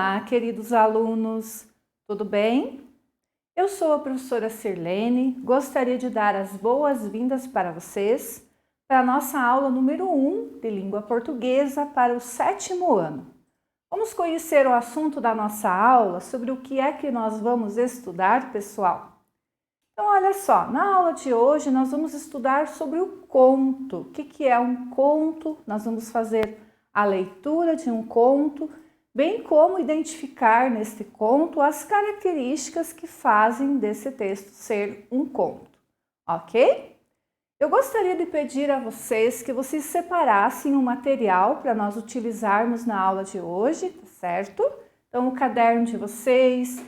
Olá, queridos alunos, tudo bem? Eu sou a professora Sirlene, gostaria de dar as boas-vindas para vocês para a nossa aula número 1 de língua portuguesa para o 7º ano. Vamos conhecer o assunto da nossa aula, sobre o que é que nós vamos estudar, pessoal? Então, olha só, na aula de hoje nós vamos estudar sobre o conto. O que é um conto? Nós vamos fazer a leitura de um conto, bem como identificar neste conto as características que fazem desse texto ser um conto, ok? Eu gostaria de pedir a vocês que vocês separassem um material para nós utilizarmos na aula de hoje, certo? Então, o caderno de vocês,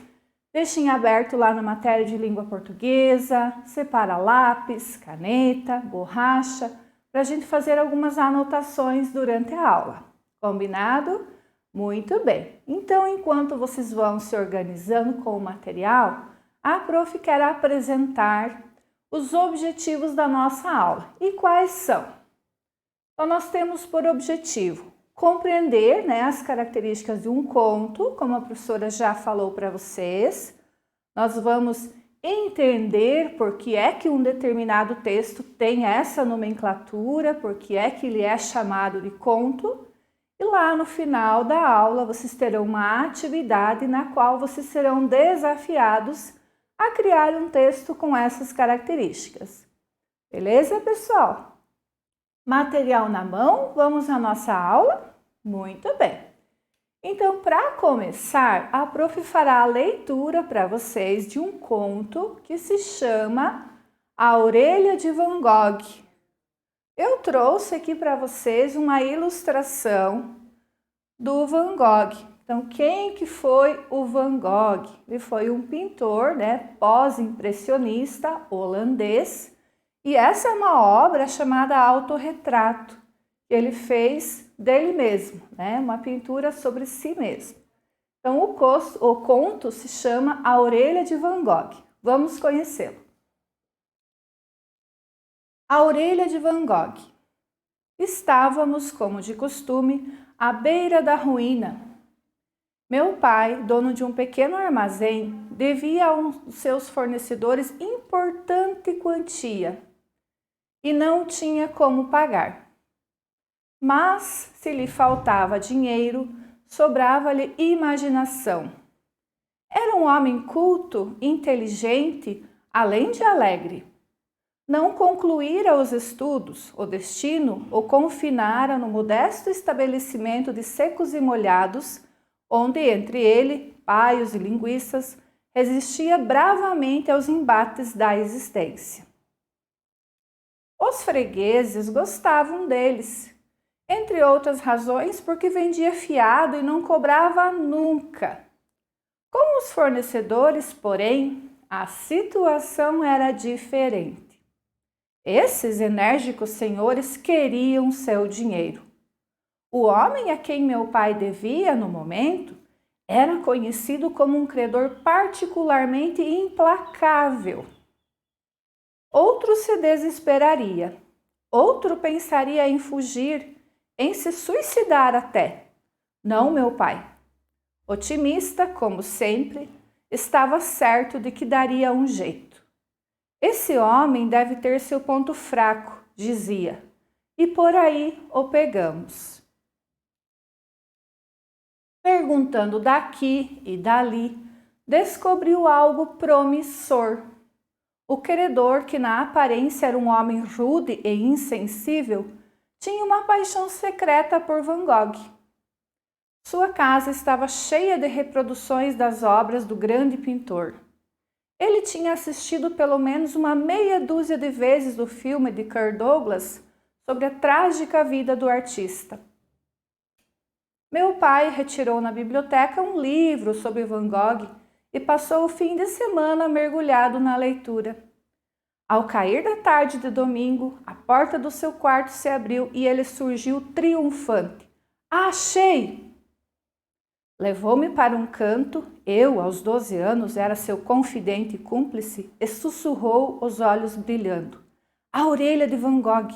deixem aberto lá na matéria de língua portuguesa, separa lápis, caneta, borracha, para a gente fazer algumas anotações durante a aula, combinado? Muito bem, então enquanto vocês vão se organizando com o material, a prof quer apresentar os objetivos da nossa aula. E quais são? Então nós temos por objetivo compreender, as características de um conto, como a professora já falou para vocês. Nós vamos entender por que é que um determinado texto tem essa nomenclatura, por que é que ele é chamado de conto. E lá no final da aula vocês terão uma atividade na qual vocês serão desafiados a criar um texto com essas características. Beleza, pessoal? Material na mão, vamos à nossa aula? Muito bem. Então, para começar, a prof fará a leitura para vocês de um conto que se chama A Orelha de Van Gogh. Eu trouxe aqui para vocês uma ilustração do Van Gogh. Então, quem que foi o Van Gogh? Ele foi um pintor, pós-impressionista holandês, e essa é uma obra chamada Autorretrato, que ele fez dele mesmo, uma pintura sobre si mesmo. Então, o conto se chama A Orelha de Van Gogh. Vamos conhecê-lo. A Orelha de Van Gogh. Estávamos, como de costume, à beira da ruína. Meu pai, dono de um pequeno armazém, devia aos seus fornecedores importante quantia e não tinha como pagar. Mas, se lhe faltava dinheiro, sobrava-lhe imaginação. Era um homem culto, inteligente, além de alegre. Não concluíra os estudos, o destino o confinara no modesto estabelecimento de secos e molhados, onde entre ele, paios e linguiças, resistia bravamente aos embates da existência. Os fregueses gostavam deles, entre outras razões porque vendia fiado e não cobrava nunca. Com os fornecedores, porém, a situação era diferente. Esses enérgicos senhores queriam seu dinheiro. O homem a quem meu pai devia no momento era conhecido como um credor particularmente implacável. Outro se desesperaria, outro pensaria em fugir, em se suicidar até. Não meu pai. Otimista, como sempre, estava certo de que daria um jeito. Esse homem deve ter seu ponto fraco, dizia, e por aí o pegamos. Perguntando daqui e dali, descobriu algo promissor. O credor, que na aparência era um homem rude e insensível, tinha uma paixão secreta por Van Gogh. Sua casa estava cheia de reproduções das obras do grande pintor. Ele tinha assistido pelo menos uma meia dúzia de vezes o filme de Kirk Douglas sobre a trágica vida do artista. Meu pai retirou na biblioteca um livro sobre Van Gogh e passou o fim de semana mergulhado na leitura. Ao cair da tarde de domingo, a porta do seu quarto se abriu e ele surgiu triunfante. Achei! Levou-me para um canto, eu, aos 12 anos, era seu confidente e cúmplice, e sussurrou, os olhos brilhando. A orelha de Van Gogh,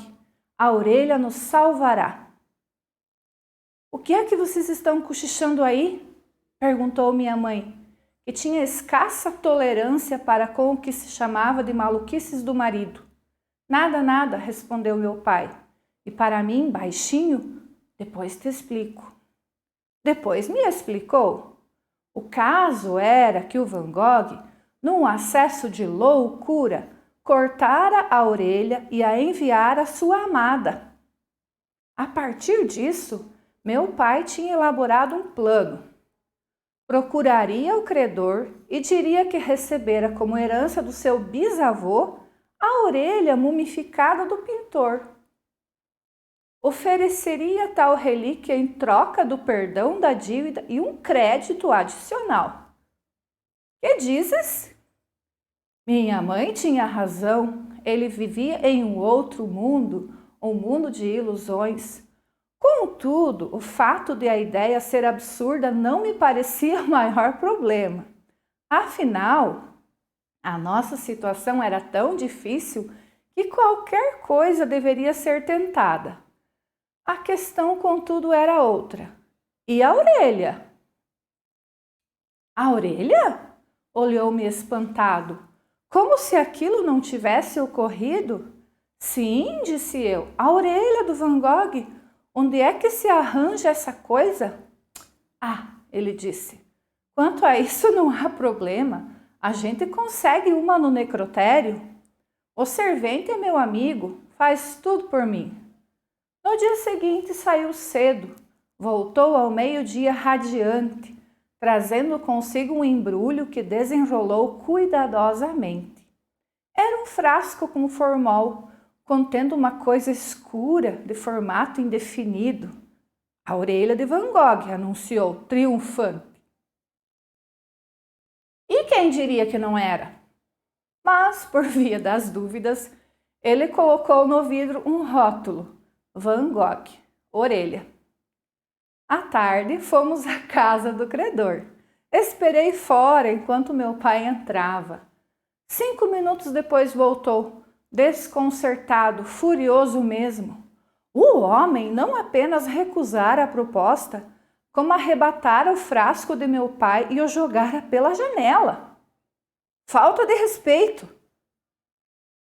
a orelha nos salvará. O que é que vocês estão cochichando aí? Perguntou minha mãe, que tinha escassa tolerância para com o que se chamava de maluquices do marido. Nada, nada, respondeu meu pai. E para mim, baixinho, depois te explico. Depois me explicou. O caso era que o Van Gogh, num acesso de loucura, cortara a orelha e a enviara à sua amada. A partir disso, meu pai tinha elaborado um plano. Procuraria o credor e diria que recebera como herança do seu bisavô a orelha mumificada do pintor. Ofereceria tal relíquia em troca do perdão da dívida e um crédito adicional. Que dizes? Minha mãe tinha razão. Ele vivia em um outro mundo, um mundo de ilusões. Contudo, o fato de a ideia ser absurda não me parecia o maior problema. Afinal, a nossa situação era tão difícil que qualquer coisa deveria ser tentada. A questão, contudo, era outra. E a orelha? A orelha? Olhou-me espantado. Como se aquilo não tivesse ocorrido? Sim, disse eu, a orelha do Van Gogh. Onde é que se arranja essa coisa? Ah, ele disse, quanto a isso não há problema. A gente consegue uma no necrotério. O servente é meu amigo, faz tudo por mim. No dia seguinte saiu cedo, voltou ao meio-dia radiante, trazendo consigo um embrulho que desenrolou cuidadosamente. Era um frasco com formol, contendo uma coisa escura de formato indefinido. A orelha de Van Gogh, anunciou, triunfante. E quem diria que não era? Mas, por via das dúvidas, ele colocou no vidro um rótulo, Van Gogh, orelha. À tarde, fomos à casa do credor. Esperei fora enquanto meu pai entrava. 5 minutos depois voltou, desconcertado, furioso mesmo. O homem não apenas recusara a proposta, como arrebatara o frasco de meu pai e o jogara pela janela. Falta de respeito.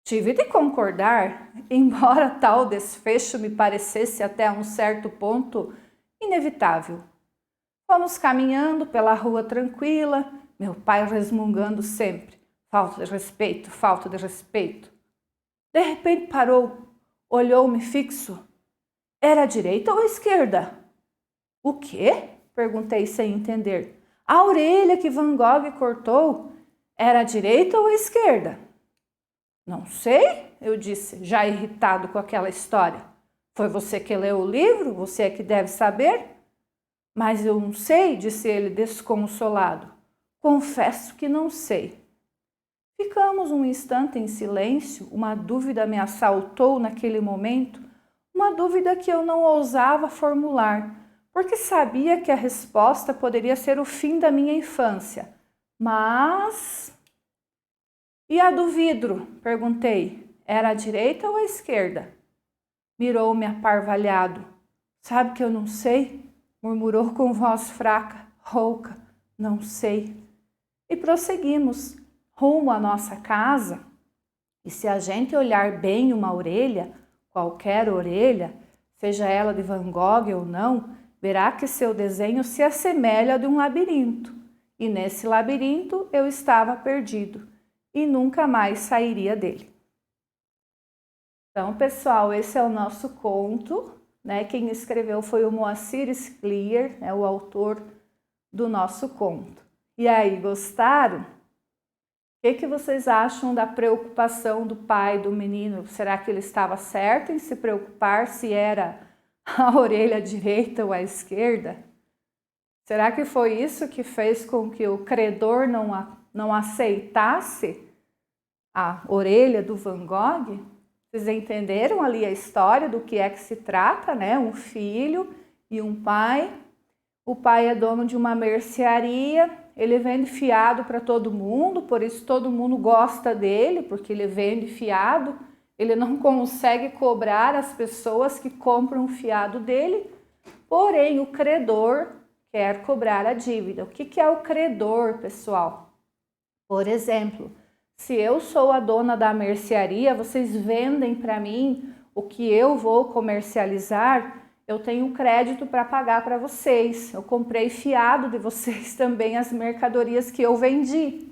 Tive de concordar, embora tal desfecho me parecesse até um certo ponto inevitável. Fomos caminhando pela rua tranquila, meu pai resmungando sempre. Falta de respeito, falta de respeito. De repente parou, olhou-me fixo. Era a direita ou a esquerda? O quê? Perguntei sem entender. A orelha que Van Gogh cortou era a direita ou a esquerda? Não sei, eu disse, já irritado com aquela história. Foi você que leu o livro? Você é que deve saber? Mas eu não sei, disse ele desconsolado. Confesso que não sei. Ficamos um instante em silêncio, uma dúvida me assaltou naquele momento, uma dúvida que eu não ousava formular, porque sabia que a resposta poderia ser o fim da minha infância. Mas... E a do vidro? Perguntei. Era a direita ou a esquerda? Mirou-me aparvalhado. Sabe que eu não sei? Murmurou com voz fraca, rouca. Não sei. E prosseguimos, rumo à nossa casa. E se a gente olhar bem uma orelha, qualquer orelha, seja ela de Van Gogh ou não, verá que seu desenho se assemelha a de um labirinto. E nesse labirinto eu estava perdido e nunca mais sairia dele. Então, pessoal, esse é o nosso conto, né? Quem escreveu foi o Moacir Scliar, né? O autor do nosso conto. E aí, gostaram? O que vocês acham da preocupação do pai do menino? Será que ele estava certo em se preocupar se era a orelha direita ou a esquerda? Será que foi isso que fez com que o credor não aceitasse a orelha do Van Gogh? Vocês entenderam ali a história do que é que se trata, né? Um filho e um pai. O pai é dono de uma mercearia, ele vende fiado para todo mundo, por isso todo mundo gosta dele, porque ele vende fiado. Ele não consegue cobrar as pessoas que compram o fiado dele, porém o credor, quer cobrar a dívida. O que é o credor, pessoal? Por exemplo, se eu sou a dona da mercearia, vocês vendem para mim o que eu vou comercializar, eu tenho crédito para pagar para vocês. Eu comprei fiado de vocês também as mercadorias que eu vendi.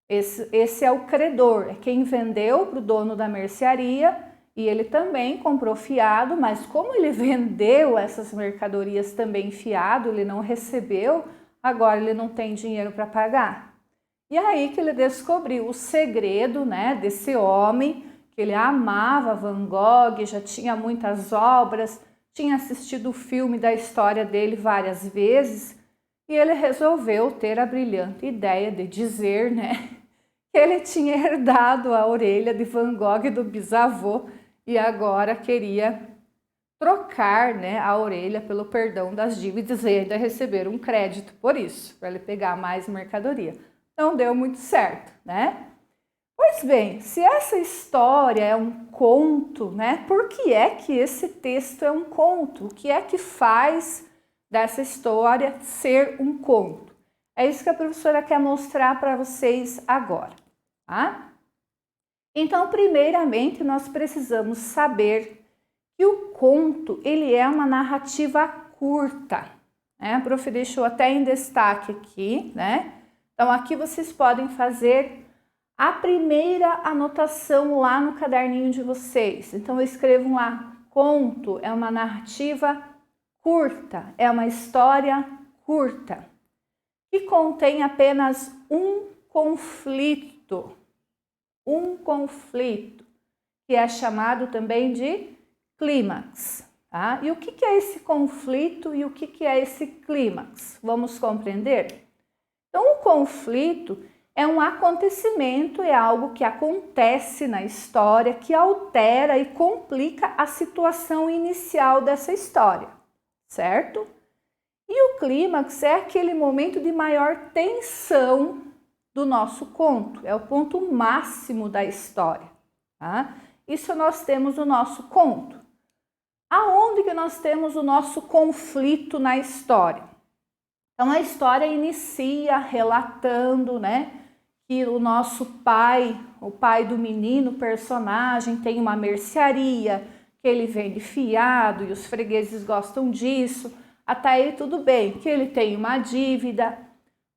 Esse é o credor, é quem vendeu para o dono da mercearia e ele também comprou fiado, mas como ele vendeu essas mercadorias também fiado, ele não recebeu, agora ele não tem dinheiro para pagar. E aí que ele descobriu o segredo, né, desse homem, que ele amava Van Gogh, já tinha muitas obras, tinha assistido o filme da história dele várias vezes, e ele resolveu ter a brilhante ideia de dizer, né, que ele tinha herdado a orelha de Van Gogh do bisavô e agora queria trocar, né, a orelha pelo perdão das dívidas e ainda receber um crédito por isso, para ele pegar mais mercadoria. Não deu muito certo, né? Pois bem, se essa história é um conto, né, por que é que esse texto é um conto? O que é que faz dessa história ser um conto? É isso que a professora quer mostrar para vocês agora, tá? Então, primeiramente, nós precisamos saber que o conto, ele é uma narrativa curta, né? A prof deixou até em destaque aqui, né? Então, aqui vocês podem fazer a primeira anotação lá no caderninho de vocês. Então, escrevam lá, conto é uma narrativa curta, é uma história curta, que contém apenas um conflito, que é chamado também de clímax. Tá? E o que é esse conflito e o que é esse clímax? Vamos compreender? Então, o conflito é um acontecimento, é algo que acontece na história, que altera e complica a situação inicial dessa história, certo? E o clímax é aquele momento de maior tensão do nosso conto, é o ponto máximo da história, tá? Isso nós temos o nosso conto. Aonde que nós temos o nosso conflito na história? Então, a história inicia relatando, né, que o nosso pai, o pai do menino, personagem, tem uma mercearia, que ele vende fiado e os fregueses gostam disso. Até aí tudo bem, que ele tem uma dívida.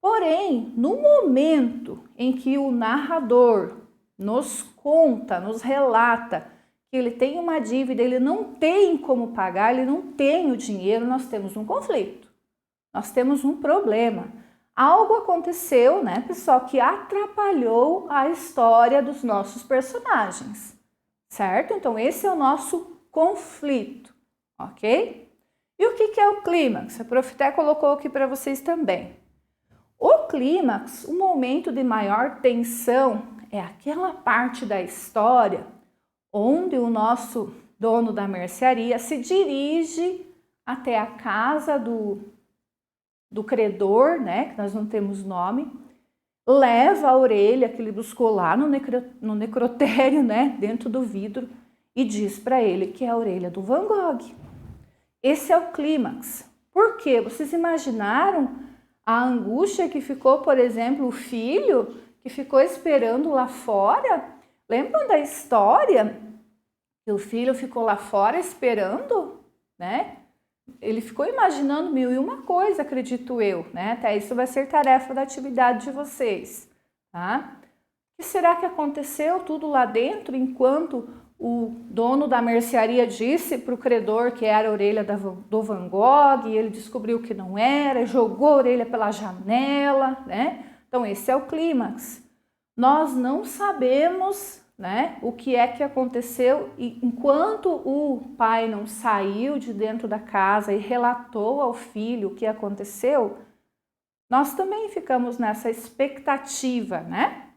Porém, no momento em que o narrador nos conta, nos relata que ele tem uma dívida, ele não tem como pagar, ele não tem o dinheiro, nós temos um conflito. Nós temos um problema. Algo aconteceu, né, pessoal, que atrapalhou a história dos nossos personagens, certo? Então, esse é o nosso conflito, ok? E o que é o clímax? A prof até colocou aqui para vocês também. O clímax, o momento de maior tensão, é aquela parte da história onde o nosso dono da mercearia se dirige até a casa do credor, né, que nós não temos nome, leva a orelha que ele buscou lá no necrotério, né, dentro do vidro, e diz para ele que é a orelha do Van Gogh. Esse é o clímax. Por quê? Vocês imaginaram a angústia que ficou, por exemplo, o filho que ficou esperando lá fora? Lembram da história que o filho ficou lá fora esperando, né? Ele ficou imaginando mil e uma coisa, acredito eu, né? Até isso vai ser tarefa da atividade de vocês, tá? O que será que aconteceu tudo lá dentro enquanto o dono da mercearia disse para o credor que era a orelha do Van Gogh e ele descobriu que não era, jogou a orelha pela janela, né? Então esse é o clímax. Nós não sabemos, né, o que é que aconteceu e enquanto o pai não saiu de dentro da casa e relatou ao filho o que aconteceu, nós também ficamos nessa expectativa, né?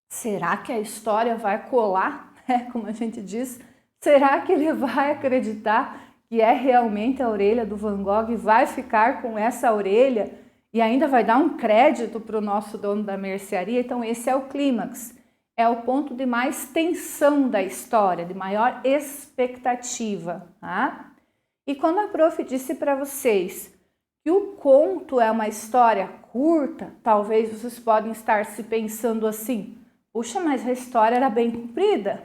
Será que a história vai colar, né, como a gente diz? Será que ele vai acreditar que é realmente a orelha do Van Gogh e vai ficar com essa orelha e ainda vai dar um crédito para o nosso dono da mercearia? Então esse é o clímax. É o ponto de mais tensão da história, de maior expectativa, tá? E quando a prof disse para vocês que o conto é uma história curta, talvez vocês podem estar se pensando assim, puxa, mas a história era bem comprida.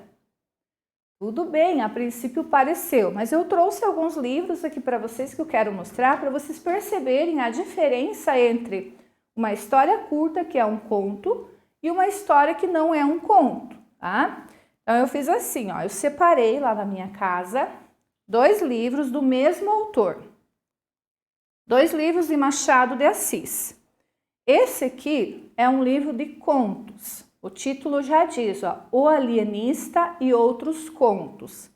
Tudo bem, a princípio pareceu, mas eu trouxe alguns livros aqui para vocês que eu quero mostrar para vocês perceberem a diferença entre uma história curta, que é um conto, e uma história que não é um conto, tá? Então eu fiz assim, ó, eu separei lá na minha casa 2 livros do mesmo autor. 2 livros de Machado de Assis. Esse aqui é um livro de contos. O título já diz, ó, O Alienista e Outros Contos.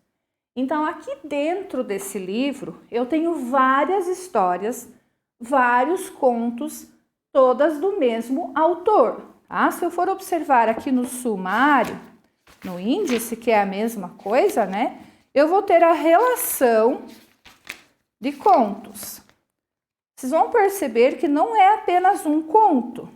Então, aqui dentro desse livro, eu tenho várias histórias, vários contos, todas do mesmo autor. Tá? Se eu for observar aqui no sumário, no índice, que é a mesma coisa, né? Eu vou ter a relação de contos. Vocês vão perceber que não é apenas um conto.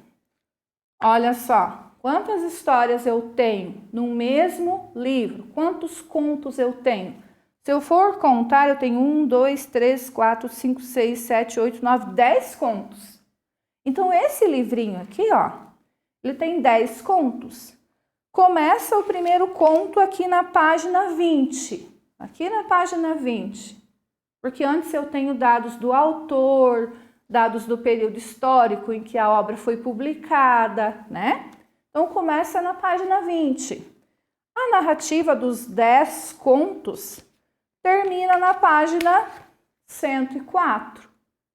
Olha só, quantas histórias eu tenho no mesmo livro? Quantos contos eu tenho? Se eu for contar, eu tenho 1, 2, 3, 4, 5, 6, 7, 8, 9, 10 contos. Então, esse livrinho aqui, ó, ele tem 10 contos. Começa o primeiro conto aqui na página 20. Aqui na página 20. Porque antes eu tenho dados do autor, dados do período histórico em que a obra foi publicada, né? Então, começa na página 20. A narrativa dos 10 contos termina na página 104.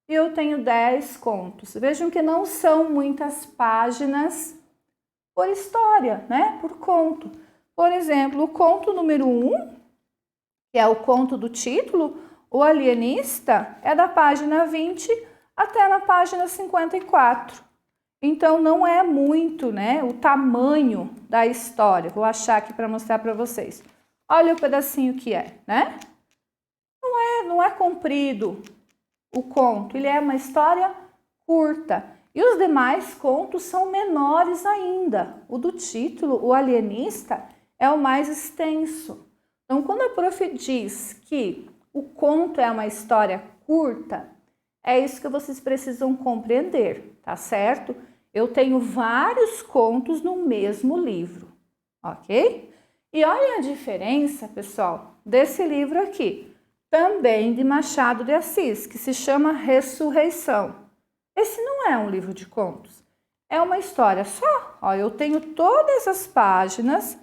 E eu tenho 10 contos. Vejam que não são muitas páginas por história, né? Por conto. Por exemplo, o conto número 1, que é o conto do título, O Alienista, é da página 20 até na página 54. Então, não é muito, né, o tamanho da história. Vou achar aqui para mostrar para vocês. Olha o pedacinho que é, né? Não é comprido o conto, ele é uma história curta. E os demais contos são menores ainda. O do título, O Alienista, é o mais extenso. Então, quando a prof diz que o conto é uma história curta, é isso que vocês precisam compreender, tá certo? Eu tenho vários contos no mesmo livro, ok? E olha a diferença, pessoal, desse livro aqui, também de Machado de Assis, que se chama Ressurreição. Esse não é um livro de contos, é uma história só. Ó, eu tenho todas as páginas,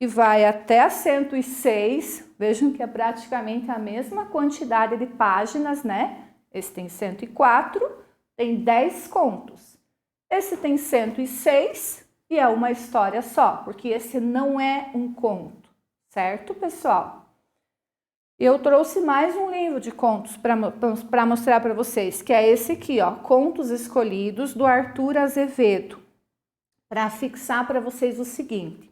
que vai até a 106, vejam que é praticamente a mesma quantidade de páginas, né? Esse tem 104, tem 10 contos. Esse tem 106 e é uma história só, porque esse não é um conto, certo, pessoal? Eu trouxe mais um livro de contos para mostrar para vocês, que é esse aqui, ó, Contos Escolhidos, do Arthur Azevedo, para fixar para vocês o seguinte,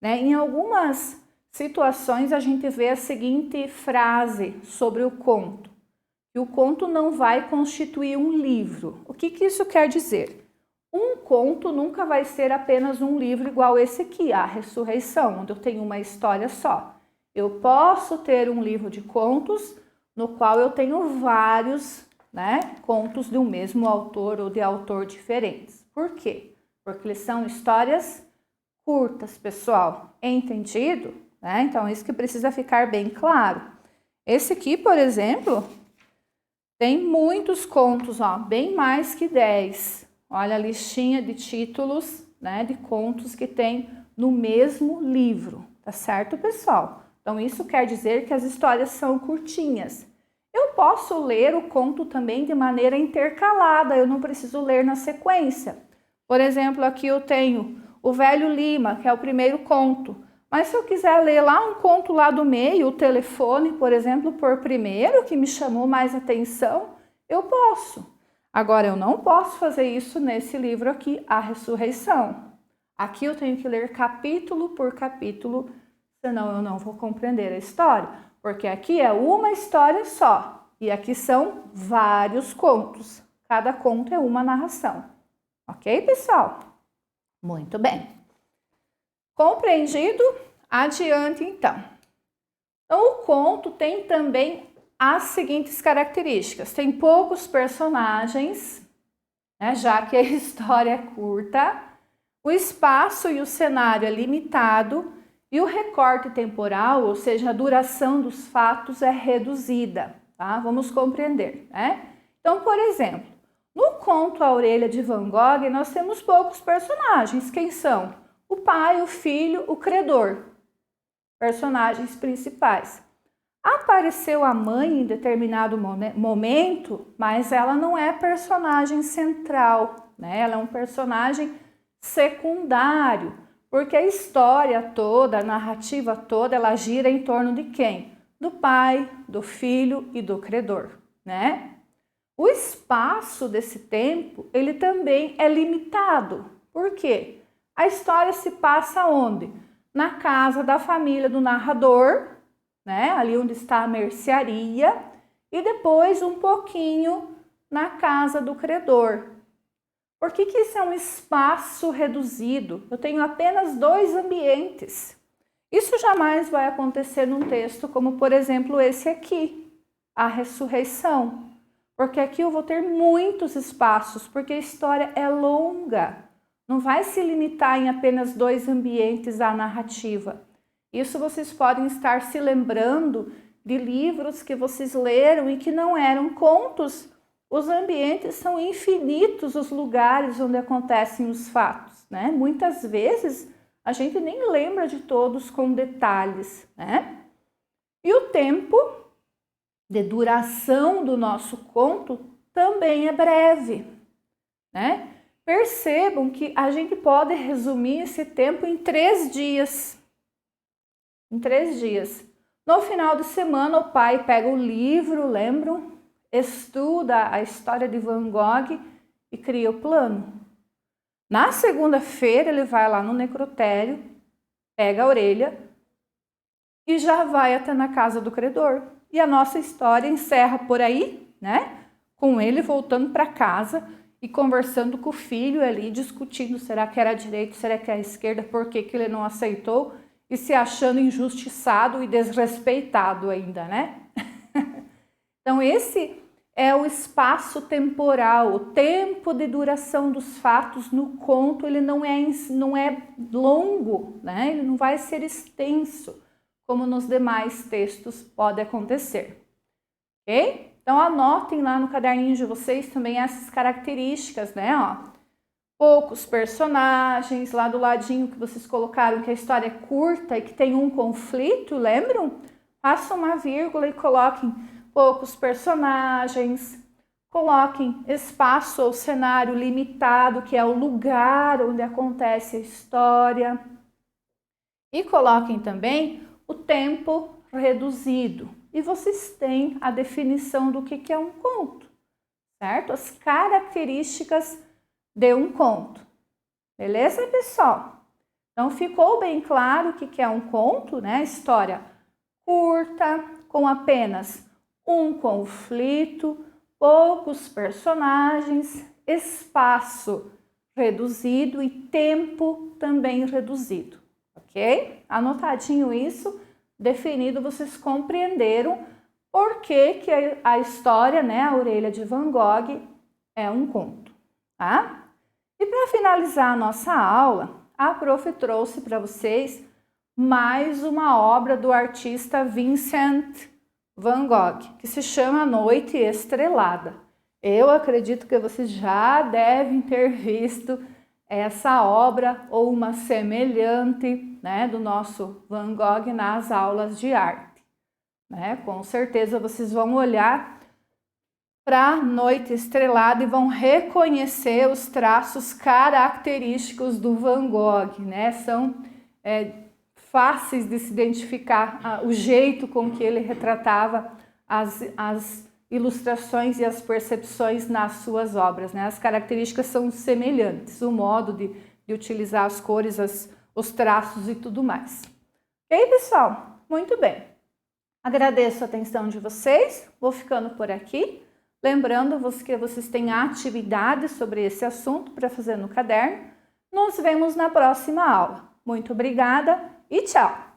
né? Em algumas situações a gente vê a seguinte frase sobre o conto, que o conto não vai constituir um livro. O que isso quer dizer? Um conto nunca vai ser apenas um livro igual esse aqui, A Ressurreição, onde eu tenho uma história só. Eu posso ter um livro de contos no qual eu tenho vários, né, contos de um mesmo autor ou de autor diferentes. Por quê? Porque eles são histórias curtas, pessoal. Entendido? Né? Então, isso que precisa ficar bem claro. Esse aqui, por exemplo, tem muitos contos, ó, bem mais que 10. Olha a listinha de títulos, né, de contos que tem no mesmo livro, tá certo, pessoal? Então, isso quer dizer que as histórias são curtinhas. Eu posso ler o conto também de maneira intercalada, eu não preciso ler na sequência. Por exemplo, aqui eu tenho O Velho Lima, que é o primeiro conto. Mas se eu quiser ler lá um conto lá do meio, O Telefone, por exemplo, por primeiro, que me chamou mais atenção, eu posso. Agora, eu não posso fazer isso nesse livro aqui, A Ressurreição. Aqui eu tenho que ler capítulo por capítulo, senão eu não vou compreender a história, porque aqui é uma história só, e aqui são vários contos. Cada conto é uma narração. Ok, pessoal? Muito bem. Compreendido? Adiante, então. Então, o conto tem também as seguintes características. Tem poucos personagens, né, já que a história é curta, o espaço e o cenário é limitado e o recorte temporal, ou seja, a duração dos fatos é reduzida, tá? Vamos compreender, né? Então, por exemplo, no conto A Orelha de Van Gogh, nós temos poucos personagens. Quem são? O pai, o filho, o credor. Personagens principais. Apareceu a mãe em determinado momento, mas ela não é personagem central, né? Ela é um personagem secundário, porque a história toda, a narrativa toda, ela gira em torno de quem? Do pai, do filho e do credor, né? O espaço desse tempo, ele também é limitado. Por quê? A história se passa onde? Na casa da família do narrador, né? Ali onde está a mercearia, e depois um pouquinho na casa do credor. Por que isso é um espaço reduzido? Eu tenho apenas 2 ambientes. Isso jamais vai acontecer num texto como, por exemplo, esse aqui, a ressurreição. Porque aqui eu vou ter muitos espaços, porque a história é longa. Não vai se limitar em apenas 2 ambientes a narrativa. Isso vocês podem estar se lembrando de livros que vocês leram e que não eram contos. Os ambientes são infinitos, os lugares onde acontecem os fatos, né? Muitas vezes a gente nem lembra de todos com detalhes, né? E o tempo de duração do nosso conto também é breve, né? Percebam que a gente pode resumir esse tempo em 3 dias. Em 3 dias. No final de semana, o pai pega o livro, lembram? Estuda a história de Van Gogh e cria o plano. Na segunda-feira, ele vai lá no necrotério, pega a orelha e já vai até na casa do credor. E a nossa história encerra por aí, né? Com ele voltando para casa e conversando com o filho ali, discutindo, será que era a direita, será que era a esquerda, por que ele não aceitou, e se achando injustiçado e desrespeitado ainda, né? Então, esse é o espaço temporal, o tempo de duração dos fatos no conto, ele não é longo, né? Ele não vai ser extenso, como nos demais textos pode acontecer, ok? Então, anotem lá no caderninho de vocês também essas características, né? Ó, poucos personagens, lá do ladinho que vocês colocaram que a história é curta e que tem um conflito, lembram? Façam uma vírgula e coloquem poucos personagens, coloquem espaço ou cenário limitado, que é o lugar onde acontece a história, e coloquem também o tempo reduzido. E vocês têm a definição do que é um conto, certo? As características de um conto. Beleza, pessoal? Então, ficou bem claro o que é um conto, né? História curta, com apenas um conflito, poucos personagens, espaço reduzido e tempo também reduzido, ok? Anotadinho isso, definido, vocês compreenderam por que a história, né, A Orelha de Van Gogh é um conto, tá? E para finalizar a nossa aula, a prof trouxe para vocês mais uma obra do artista Vincent Van Gogh, que se chama Noite Estrelada. Eu acredito que vocês já devem ter visto essa obra ou uma semelhante, né, do nosso Van Gogh nas aulas de arte, né? Com certeza vocês vão olhar para Noite Estrelada e vão reconhecer os traços característicos do Van Gogh, né? São fáceis de se identificar o jeito com que ele retratava as ilustrações e as percepções nas suas obras, né? As características são semelhantes, o modo de utilizar as cores, os traços e tudo mais. Ok, pessoal? Muito bem. Agradeço a atenção de vocês, vou ficando por aqui. Lembrando que vocês têm atividades sobre esse assunto para fazer no caderno. Nos vemos na próxima aula. Muito obrigada e tchau!